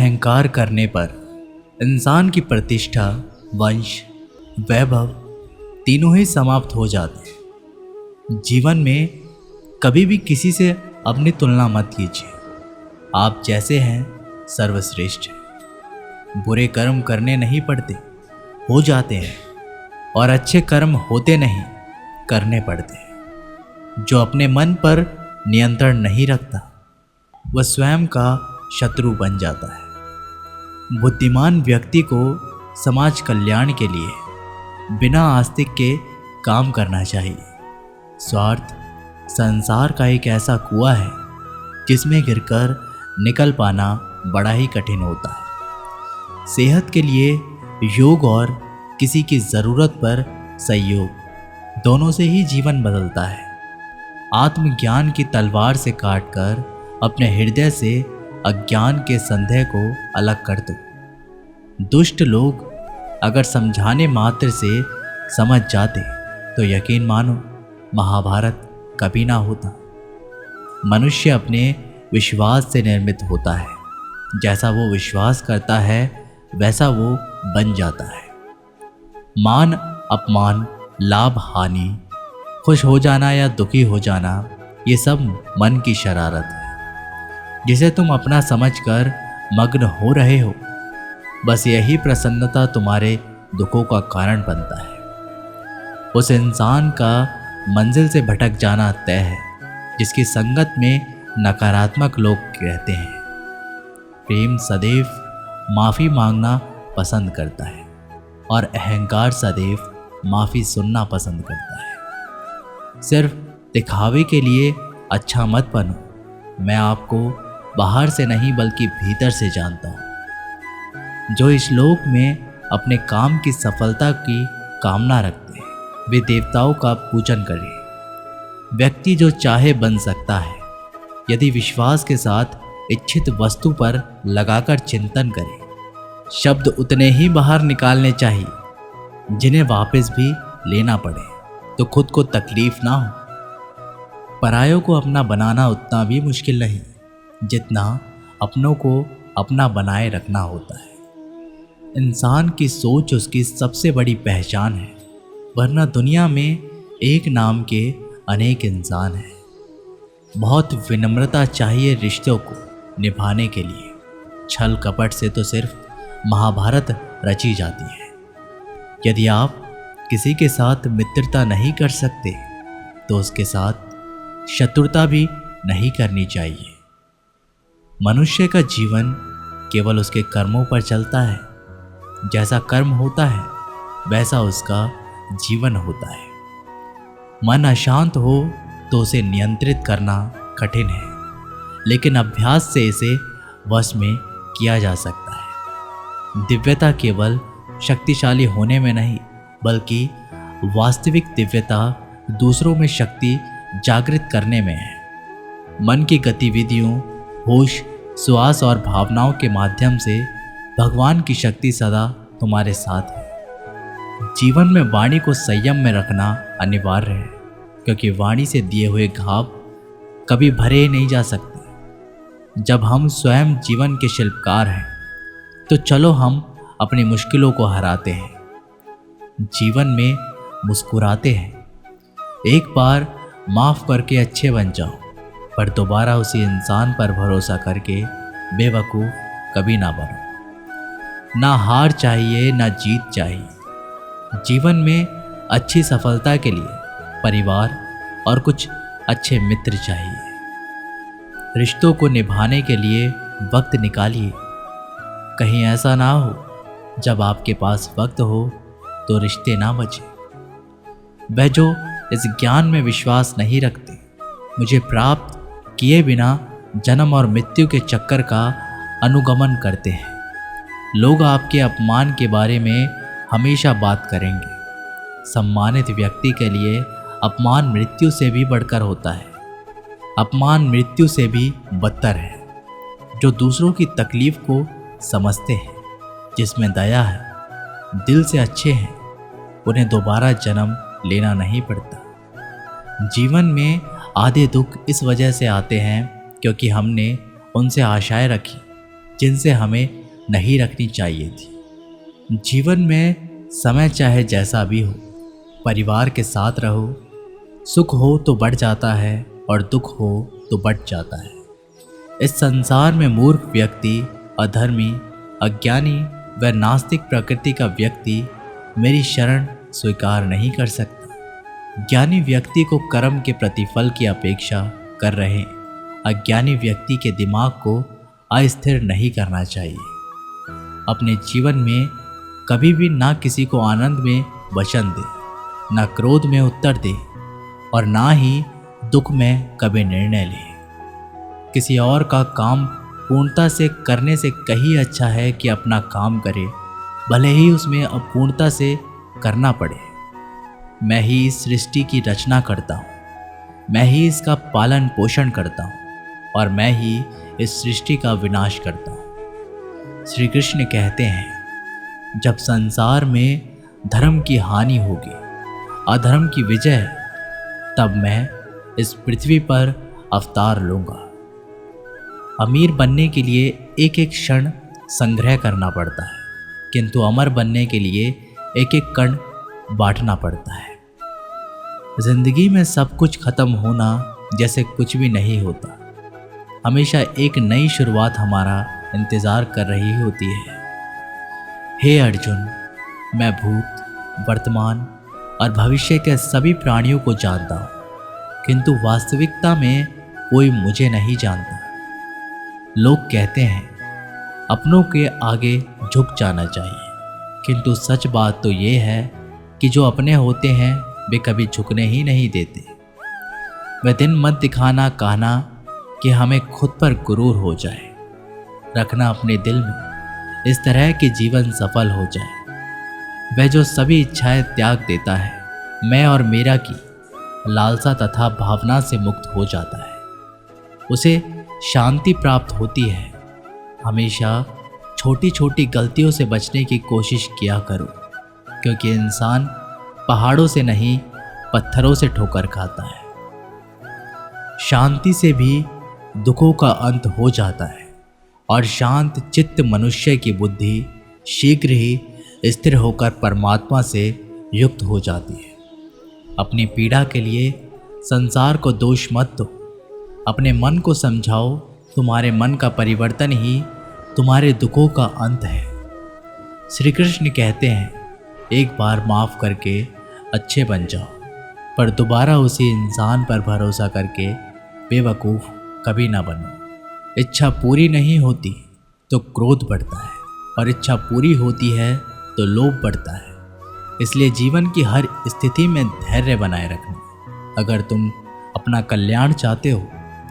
अहंकार करने पर इंसान की प्रतिष्ठा, वंश, वैभव तीनों ही समाप्त हो जाते हैं। जीवन में कभी भी किसी से अपनी तुलना मत कीजिए। आप जैसे हैं सर्वश्रेष्ठ हैं। बुरे कर्म करने नहीं पड़ते, हो जाते हैं, और अच्छे कर्म होते नहीं, करने पड़ते हैं। जो अपने मन पर नियंत्रण नहीं रखता वह स्वयं का शत्रु बन जाता है। बुद्धिमान व्यक्ति को समाज कल्याण के लिए बिना आस्तिक के काम करना चाहिए। स्वार्थ संसार का एक ऐसा कुआं है जिसमें गिरकर निकल पाना बड़ा ही कठिन होता है। सेहत के लिए योग और किसी की ज़रूरत पर सहयोग, दोनों से ही जीवन बदलता है। आत्मज्ञान की तलवार से काटकर अपने हृदय से अज्ञान के संदेह को अलग कर दो। दुष्ट लोग अगर समझाने मात्र से समझ जाते तो यकीन मानो महाभारत कभी ना होता। मनुष्य अपने विश्वास से निर्मित होता है। जैसा वो विश्वास करता है वैसा वो बन जाता है। मान अपमान, लाभ हानि, खुश हो जाना या दुखी हो जाना, ये सब मन की शरारत है जिसे तुम अपना समझकर मग्न हो रहे हो। बस यही प्रसन्नता तुम्हारे दुखों का कारण बनता है। उस इंसान का मंजिल से भटक जाना तय है जिसकी संगत में नकारात्मक लोग रहते हैं। प्रेम सदैव माफ़ी मांगना पसंद करता है और अहंकार सदैव माफ़ी सुनना पसंद करता है। सिर्फ दिखावे के लिए अच्छा मत बनो। मैं आपको बाहर से नहीं बल्कि भीतर से जानता हूँ। जो इस लोक में अपने काम की सफलता की कामना रखते हैं वे देवताओं का पूजन करें। व्यक्ति जो चाहे बन सकता है यदि विश्वास के साथ इच्छित वस्तु पर लगाकर चिंतन करे। शब्द उतने ही बाहर निकालने चाहिए जिन्हें वापस भी लेना पड़े तो खुद को तकलीफ ना हो। परायों को अपना बनाना उतना भी मुश्किल नहीं जितना अपनों को अपना बनाए रखना होता है। इंसान की सोच उसकी सबसे बड़ी पहचान है, वरना दुनिया में एक नाम के अनेक इंसान हैं। बहुत विनम्रता चाहिए रिश्तों को निभाने के लिए। छल कपट से तो सिर्फ महाभारत रची जाती है। यदि आप किसी के साथ मित्रता नहीं कर सकते तो उसके साथ शत्रुता भी नहीं करनी चाहिए। मनुष्य का जीवन केवल उसके कर्मों पर चलता है। जैसा कर्म होता है वैसा उसका जीवन होता है। मन अशांत हो तो उसे नियंत्रित करना कठिन है, लेकिन अभ्यास से इसे वश में किया जा सकता है। दिव्यता केवल शक्तिशाली होने में नहीं बल्कि वास्तविक दिव्यता दूसरों में शक्ति जागृत करने में है। मन की गतिविधियों, होश, श्वास और भावनाओं के माध्यम से भगवान की शक्ति सदा तुम्हारे साथ है। जीवन में वाणी को संयम में रखना अनिवार्य है, क्योंकि वाणी से दिए हुए घाव कभी भरे नहीं जा सकते। जब हम स्वयं जीवन के शिल्पकार हैं तो चलो हम अपनी मुश्किलों को हराते हैं, जीवन में मुस्कुराते हैं। एक बार माफ़ करके अच्छे बन जाओ, पर दोबारा उसी इंसान पर भरोसा करके बेवकूफ़ कभी ना बनो। ना हार चाहिए ना जीत चाहिए। जीवन में अच्छी सफलता के लिए परिवार और कुछ अच्छे मित्र चाहिए। रिश्तों को निभाने के लिए वक्त निकालिए। कहीं ऐसा ना हो जब आपके पास वक्त हो तो रिश्ते ना बचे। वह जो इस ज्ञान में विश्वास नहीं रखते, मुझे प्राप्त किए बिना जन्म और मृत्यु के चक्कर का अनुगमन करते हैं। लोग आपके अपमान के बारे में हमेशा बात करेंगे। सम्मानित व्यक्ति के लिए अपमान मृत्यु से भी बढ़कर होता है। अपमान मृत्यु से भी बदतर है। जो दूसरों की तकलीफ को समझते हैं, जिसमें दया है, दिल से अच्छे हैं, उन्हें दोबारा जन्म लेना नहीं पड़ता। जीवन में आधे दुख इस वजह से आते हैं क्योंकि हमने उनसे आशाएं रखी जिनसे हमें नहीं रखनी चाहिए थी। जीवन में समय चाहे जैसा भी हो, परिवार के साथ रहो। सुख हो तो बढ़ जाता है और दुख हो तो बढ़ जाता है। इस संसार में मूर्ख व्यक्ति, अधर्मी, अज्ञानी व नास्तिक प्रकृति का व्यक्ति मेरी शरण स्वीकार नहीं कर सकता। ज्ञानी व्यक्ति को कर्म के प्रतिफल की अपेक्षा कर रहे अज्ञानी व्यक्ति के दिमाग को अस्थिर नहीं करना चाहिए। अपने जीवन में कभी भी ना किसी को आनंद में वचन दे, ना क्रोध में उत्तर दे और ना ही दुख में कभी निर्णय ले। किसी और का काम पूर्णता से करने से कहीं अच्छा है कि अपना काम करे, भले ही उसमें अपूर्णता से करना पड़े। मैं ही इस सृष्टि की रचना करता हूँ, मैं ही इसका पालन पोषण करता हूँ और मैं ही इस सृष्टि का विनाश करता हूँ। श्री कृष्ण कहते हैं, जब संसार में धर्म की हानि होगी, अधर्म की विजय, तब मैं इस पृथ्वी पर अवतार लूँगा। अमीर बनने के लिए एक एक क्षण संग्रह करना पड़ता है, किंतु अमर बनने के लिए एक एक कण बांटना पड़ता है। जिंदगी में सब कुछ खत्म होना जैसे कुछ भी नहीं होता। हमेशा एक नई शुरुआत हमारा इंतजार कर रही होती है। हे अर्जुन, मैं भूत, वर्तमान और भविष्य के सभी प्राणियों को जानता हूँ, किंतु वास्तविकता में कोई मुझे नहीं जानता। लोग कहते हैं अपनों के आगे झुक जाना चाहिए, किंतु सच बात तो ये है कि जो अपने होते हैं वे कभी झुकने ही नहीं देते। वह दिन मत दिखाना कहना कि हमें खुद पर गुरूर हो जाए, रखना अपने दिल में इस तरह कि जीवन सफल हो जाए। वह जो सभी इच्छाएं त्याग देता है, मैं और मेरा की लालसा तथा भावना से मुक्त हो जाता है, उसे शांति प्राप्त होती है। हमेशा छोटी छोटी गलतियों से बचने की कोशिश किया करो, क्योंकि इंसान पहाड़ों से नहीं पत्थरों से ठोकर खाता है। शांति से भी दुखों का अंत हो जाता है और शांत चित्त मनुष्य की बुद्धि शीघ्र ही स्थिर होकर परमात्मा से युक्त हो जाती है। अपनी पीड़ा के लिए संसार को दोष मत दो, अपने मन को समझाओ। तुम्हारे मन का परिवर्तन ही तुम्हारे दुखों का अंत है। श्री कृष्ण कहते हैं, एक बार माफ़ करके अच्छे बन जाओ, पर दोबारा उसी इंसान पर भरोसा करके बेवकूफ़ कभी ना बनो। इच्छा पूरी नहीं होती तो क्रोध बढ़ता है और इच्छा पूरी होती है तो लोभ बढ़ता है। इसलिए जीवन की हर स्थिति में धैर्य बनाए रखना। अगर तुम अपना कल्याण चाहते हो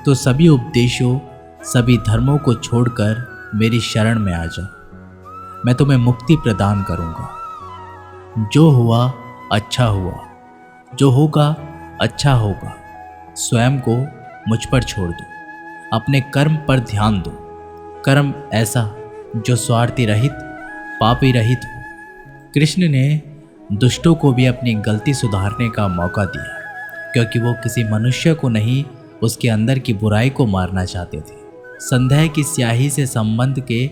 तो सभी उपदेशों, सभी धर्मों को छोड़कर मेरी शरण में आ जाओ। मैं तुम्हें मुक्ति प्रदान करूँगा। जो हुआ अच्छा हुआ, जो होगा अच्छा होगा। स्वयं को मुझ पर छोड़ दो, अपने कर्म पर ध्यान दो। कर्म ऐसा जो स्वार्थी रहित, पापी रहित हो। कृष्ण ने दुष्टों को भी अपनी गलती सुधारने का मौका दिया, क्योंकि वो किसी मनुष्य को नहीं, उसके अंदर की बुराई को मारना चाहते थे। संदेह की स्याही से संबंध के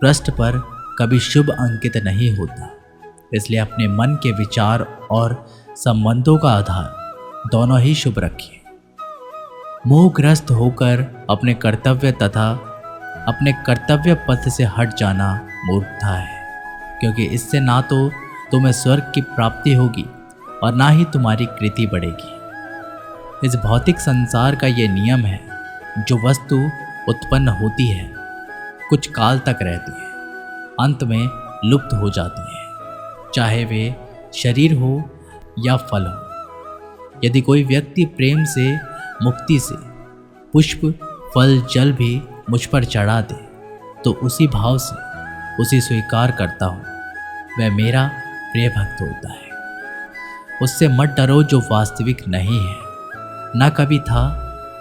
पृष्ठ पर कभी शुभ अंकित नहीं होता। इसलिए अपने मन के विचार और संबंधों का आधार दोनों ही शुभ रखिए। मोहग्रस्त होकर अपने कर्तव्य तथा अपने कर्तव्य पथ से हट जाना मूर्खता है, क्योंकि इससे ना तो तुम्हें स्वर्ग की प्राप्ति होगी और ना ही तुम्हारी कृति बढ़ेगी। इस भौतिक संसार का ये नियम है, जो वस्तु उत्पन्न होती है कुछ काल तक रहती है, अंत में लुप्त हो जाती है, चाहे वे शरीर हो या फल हो। यदि कोई व्यक्ति प्रेम से, मुक्ति से पुष्प, फल, जल भी मुझ पर चढ़ा दे तो उसी भाव से उसे स्वीकार करता हूँ, वह मेरा प्रिय भक्त होता है। उससे मत डरो जो वास्तविक नहीं है, ना कभी था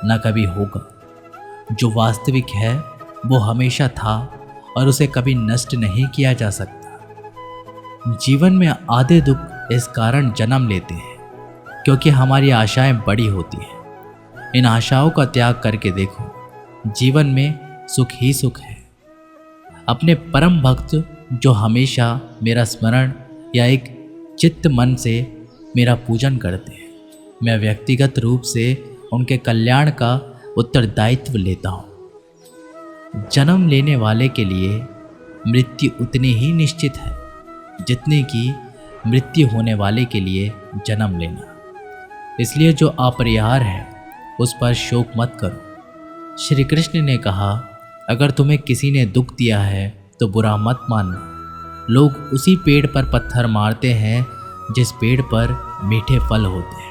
ना कभी होगा। जो वास्तविक है वो हमेशा था और उसे कभी नष्ट नहीं किया जा सकता। जीवन में आधे दुख इस कारण जन्म लेते हैं क्योंकि हमारी आशाएं बड़ी होती हैं। इन आशाओं का त्याग करके देखो, जीवन में सुख ही सुख है। अपने परम भक्त जो हमेशा मेरा स्मरण या एक चित्त मन से मेरा पूजन करते हैं, मैं व्यक्तिगत रूप से उनके कल्याण का उत्तरदायित्व लेता हूँ। जन्म लेने वाले के लिए मृत्यु उतनी ही निश्चित है जितने कि मृत्यु होने वाले के लिए जन्म लेना। इसलिए जो अपरिहार्य है उस पर शोक मत करो। श्री कृष्ण ने कहा, अगर तुम्हें किसी ने दुख दिया है तो बुरा मत मानना। लोग उसी पेड़ पर पत्थर मारते हैं जिस पेड़ पर मीठे फल होते हैं।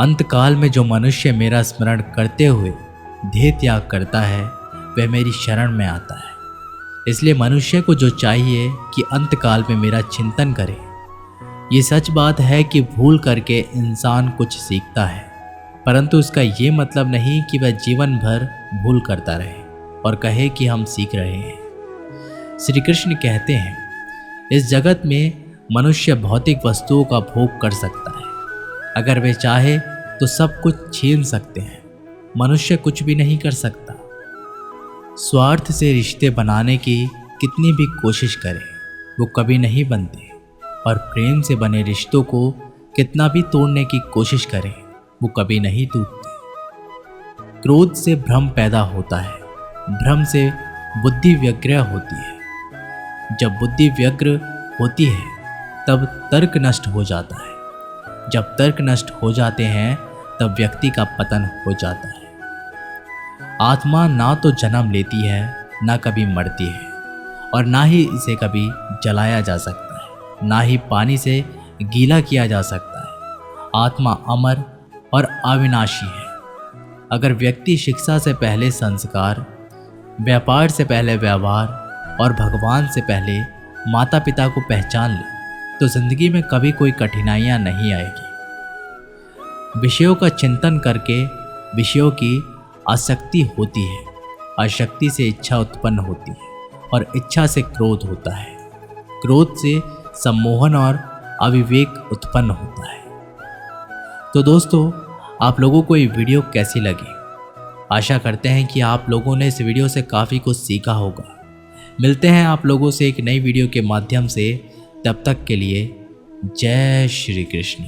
अंतकाल में जो मनुष्य मेरा स्मरण करते हुए देह त्याग करता है वह मेरी शरण में आता है। इसलिए मनुष्य को जो चाहिए कि अंतकाल में मेरा चिंतन करे। ये सच बात है कि भूल करके इंसान कुछ सीखता है, परंतु उसका ये मतलब नहीं कि वह जीवन भर भूल करता रहे और कहे कि हम सीख रहे हैं। श्री कृष्ण कहते हैं, इस जगत में मनुष्य भौतिक वस्तुओं का भोग कर सकता है। अगर वे चाहे तो सब कुछ छीन सकते हैं, मनुष्य कुछ भी नहीं कर सकता। स्वार्थ से रिश्ते बनाने की कितनी भी कोशिश करें वो कभी नहीं बनते, और प्रेम से बने रिश्तों को कितना भी तोड़ने की कोशिश करें वो कभी नहीं टूटते। क्रोध से भ्रम पैदा होता है, भ्रम से बुद्धि व्यग्र होती है। जब बुद्धि व्यग्र होती है तब तर्क नष्ट हो जाता है। जब तर्क नष्ट हो जाते हैं तब व्यक्ति का पतन हो जाता है। आत्मा ना तो जन्म लेती है ना कभी मरती है, और ना ही इसे कभी जलाया जा सकता है, ना ही पानी से गीला किया जा सकता है। आत्मा अमर और अविनाशी है। अगर व्यक्ति शिक्षा से पहले संस्कार, व्यापार से पहले व्यवहार और भगवान से पहले माता पिता को पहचान ले तो जिंदगी में कभी कोई कठिनाइयाँ नहीं आएगी। विषयों का चिंतन करके विषयों की आसक्ति होती है, आसक्ति से इच्छा उत्पन्न होती है, और इच्छा से क्रोध होता है, क्रोध से सम्मोहन और अविवेक उत्पन्न होता है। तो दोस्तों, आप लोगों को ये वीडियो कैसी लगी? आशा करते हैं कि आप लोगों ने इस वीडियो से काफ़ी कुछ सीखा होगा। मिलते हैं आप लोगों से एक नई वीडियो के माध्यम से। तब तक के लिए जय श्री कृष्ण।